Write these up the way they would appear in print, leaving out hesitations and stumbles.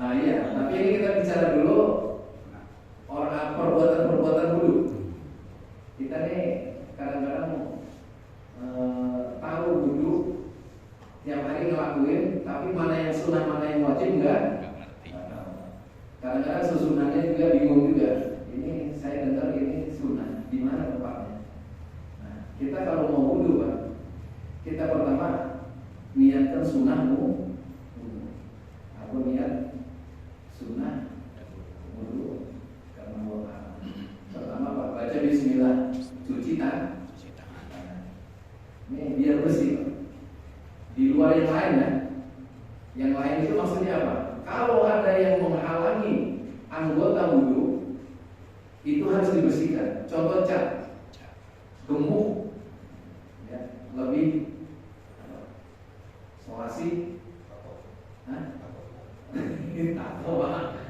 Iya, tapi ini kita bicara dulu orang perbuatan-perbuatan dulu. Kita nih kadang-kadang tahu wudhu tiap hari ngelakuin, tapi mana yang sunnah mana yang wajib enggak ngerti. Kadang-kadang susunannya juga bingung juga. Ini saya dengar ini sunnah, di mana tempatnya? Nah, kita kalau mau wudhu Pak, kita pertama niatkan sunnahmu. Aku niat sunnah wudhu karena mau pertama Pak baca Bismillah, cuci tangan. Ini biar bersih Pak. Di luar yang lain ya. Yang lain itu maksudnya apa? Kalau ada yang menghalangi anggota wudhu, itu harus dibersihkan. Contoh cat, gemuk, ya, lebih solasi, tato Pak,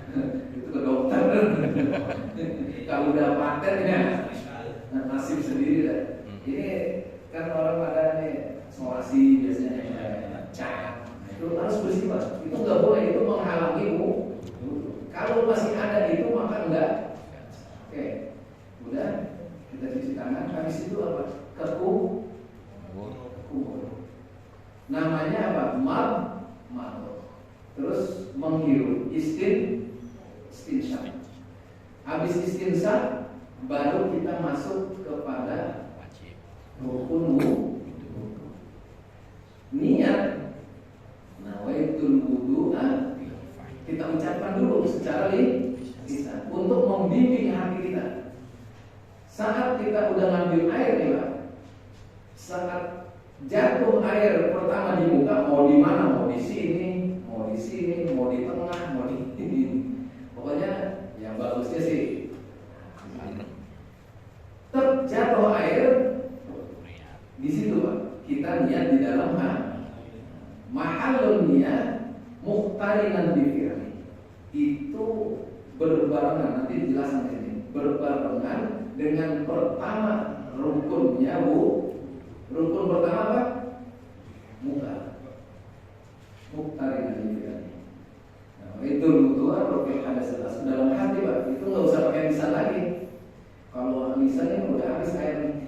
itu ke dokter. Kalau udah paten ya, nasib sendiri lah. Ini kan orang pada nih solasi biasanya cat, itu harus bersih Pak. Itu nggak boleh, itu menghalangimu. Kalau masih ada itu maka enggak. Oke, udah kita cuci tangan. Habis itu apa? Kekubur. Namanya apa? Mad. Terus menghirup. Istinsyak. Habis istinsyak baru kita masuk kepada rukun wudhu. Niat nawaitul wudu'a kita ucapkan dulu secara lisan untuk membimbing hati kita. Saat kita udah ngambil air nih Pak, saat jatuh air pertama di muka, mau di mana, mau di sini, mau di tengah, mau di ini, pokoknya yang bagusnya sih terjatuh air di situ Pak. Kita niat di dalam mahallun niat muqtarinan bi fi'li. Itu berbarengan, nanti dijelaskan di sini. Berbarengan dengan pertama rukunnya rukun pertama apa? Muka. Muqtarinan bi fi'li. Nah, itu wudu'a rukun ada setas dalam hati Pak. Itu nggak usah pakai lisan lagi. Kalau lisannya udah habis air.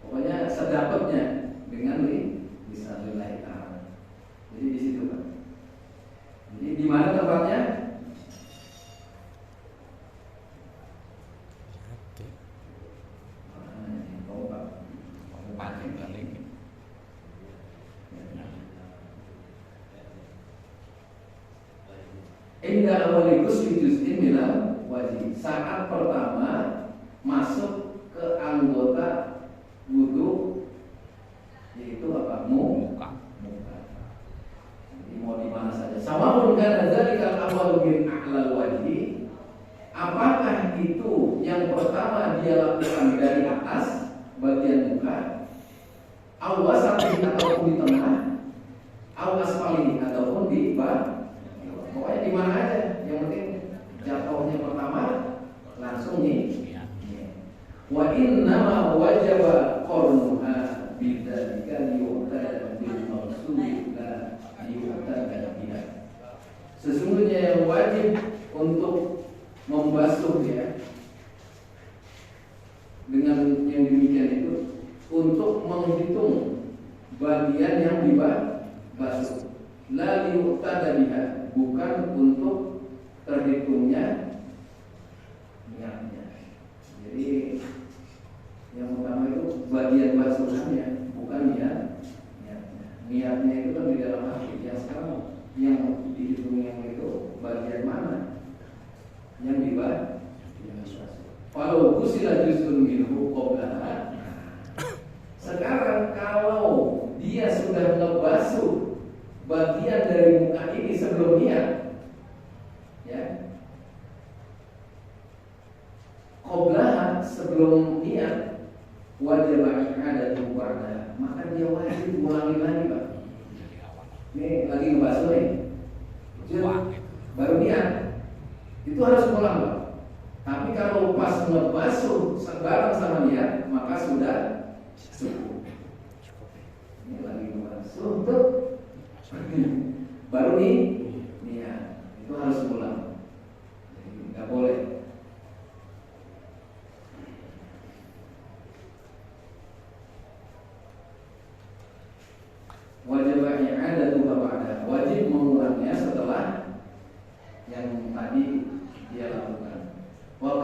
Pokoknya sedapatnya dengan lisan lillahi ta'ala. Jadi di situ Pak. Jadi di mana tempatnya? Indah awali ghusli juz'in minal wajib. Saat pertama masuk ke anggota wudhu, yaitu apa? Muka. Jadi mau di mana saja. Sawa'un kana dzalikal awwalu min a'lal wajhi. Apakah itu yang pertama dia lakukan dari atas bagian muka, aw wasati ataupun di tengah, aw asfali ataupun di bawah. Pokoknya di mana aja. Yang penting jatuhnya pertama langsung nih. Wa inna wajaba qarnuha bidzalika liyu'tada bil maqsud la liyu'tada biha. Sesungguhnya yang wajib untuk membasuh ya dengan yang demikian itu untuk menghitung bagian yang dibasuh, la liyu'tada biha, bukan untuk terhitungnya niatnya. Jadi yang utama itu bagian basuhannya, bukan niatnya. Niatnya itu kan di dalam hati. Yang sekarang yang dihitung yang itu bagian mana? Yang dibasuh. Kalau kusila juz'un minhu qablaha. Sekarang kalau dia sudah ngebasuh bagian dari muka ini sebelum niat, ya, qablaha sebelum niat, wajib ada ba'da, maka dia wajib ulangi lagi Pak. Ini lagi ngebasuh nih, baru niat, itu harus ulang Pak. Tapi kalau pas ngebasuh bareng sama niat, maka sudah cukup. Ini lagi ngebasuh tuh baru nih niat, itu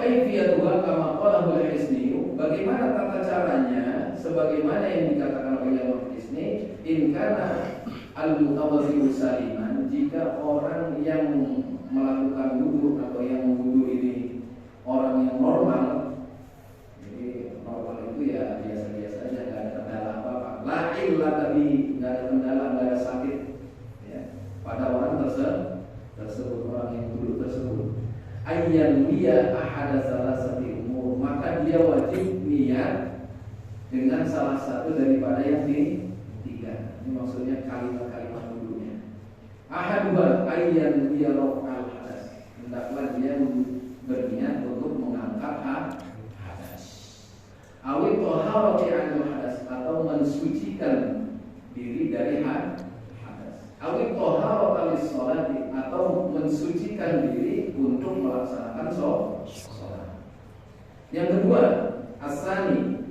kaifiyatuha kama qalahu al-Hisni, bagaimana tata caranya sebagaimana yang dikatakan oleh Imam Hisni, in kana al-mutawaddi'u saliman, jika orang yang melakukan wudu atau yang wudu ini orang yang normal. Jadi normal itu ya biasa-biasa aja, nggak ada kendala apa-apa. La illa, tapi nggak ada kendala, nggak ada sakit ya pada orang tersebut, orang yang wudu tersebut. Ayyan wiya ahada salasati umur, maka dia wajib niat dengan salah satu daripada yang tiga. Ini maksudnya kalimat-kalimat wudunya. Ahadua ayyan wiya raf'al hadas, hendaklah dia berniat untuk mengangkat hadas. Awit taharati anil hadas, atau mensucikan diri dari hadas. Awit taharati lis sholati, atau mensucikan diri untuk melaksanakan sholat. Yang kedua, asani,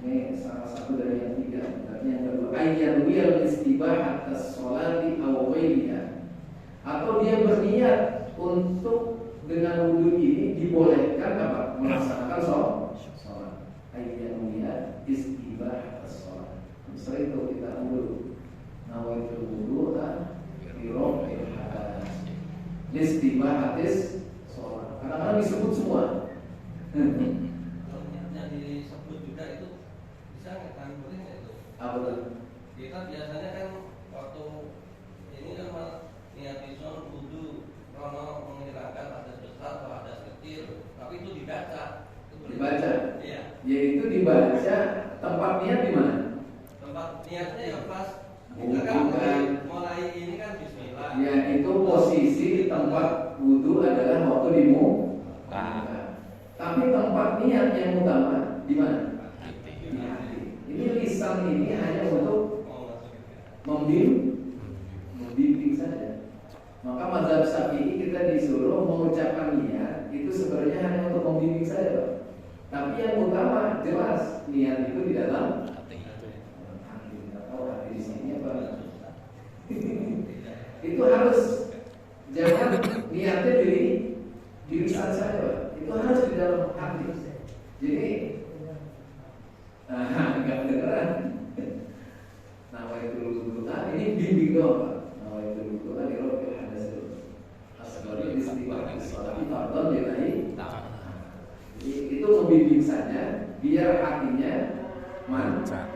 ini salah satu dari yang tiga. Yang kedua, ayyan wiyal istibahat as-sholati aw ghairiha, atau dia berniat untuk dengan wudu ini dibolehkan apa? Melaksanakan sholat. Ayyan wiyal istibahat as-sholat. Misalnya itu kita wudu, nawaitul wudu'a fi raf'il hadas listibahatis sholat. Kadang-kadang disebut semua. Kalau yang disebut juga itu bisa nggak, kan boleh nggak itu? Apa tuh? Kita biasanya kan waktu ini kan niat bison wudu kalau menghilangkan hadas besar atau hadas kecil, tapi itu dibaca. Dibaca. Iya. Yaitu dibaca tempat niat di mana? Tempat niatnya yang pas. Bukan. Kita kan mulai ini kan Bismillah. Ya, itu posisi tempat wudu adalah waktu di muka. Tapi tempat niat yang utama di mana? Di hati. Ini lisan ini hanya untuk membimbing saja. Maka mazhab Syafi'i kita disuruh mengucapkan niat itu sebenarnya hanya untuk membimbing saja, Pak. Tapi yang utama jelas niat itu di dalam hati. Tidak tahu hati di sini apa. Itu harus, jangan niatnya di lisan saja, Pak. Itu harus di dalam hati. Jadi agak kedengeran. Nawaitul wudu'a ini bimbing doang, Pak. Nawaitul wudu'a di raf'il hadas asghari istighfar salati fardhon lillahi ta'ala. Itu membimbing saja biar hatinya mantap.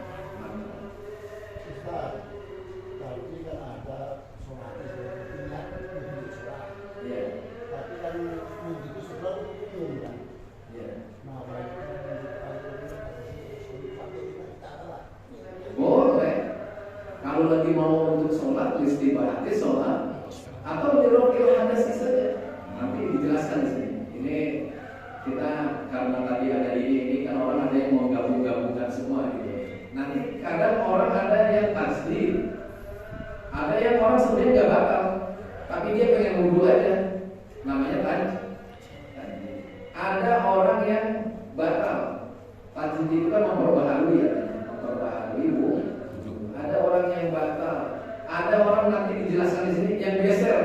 Ustaz, tapi kan ada sholat niat untuk sholat. Ya. Tapi kan untuk itu sholat umum kan. Ya. Nah, Boleh. Kalau lagi mau untuk sholat, istibahati sholat, atau di raf'il hadas saja. Nanti dijelaskan di sini. Ini kita karena tadi ada ini kan orang ada yang mau gabung-gabungkan semua gitu. Nanti kadang orang ada yang tasdid, ada yang orang sebenarnya nggak batal, tapi dia pengen wudu aja, namanya tajdid. Ada orang yang batal, tajdid itu kan memperbaharui ya, memperbaharui wudu. Ada orang yang batal, ada orang nanti dijelaskan di sini yang geser.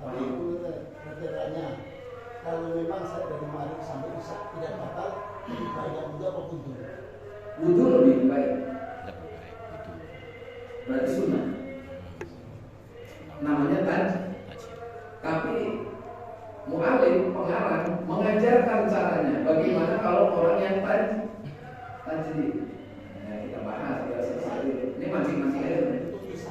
Tapi itu perbedaannya. Kalau memang saya dari kemarin sampai bisa tidak batal, lebih banyak wudu apa wudu? Wudu lebih baik. Berarti sunnah. Namanya tajdid. Tapi mu'alim, pengarang mengajarkan caranya. Bagaimana kalau orang yang tajdid? Nah, kita bahas ya, selesai. Ini masing-masing aja.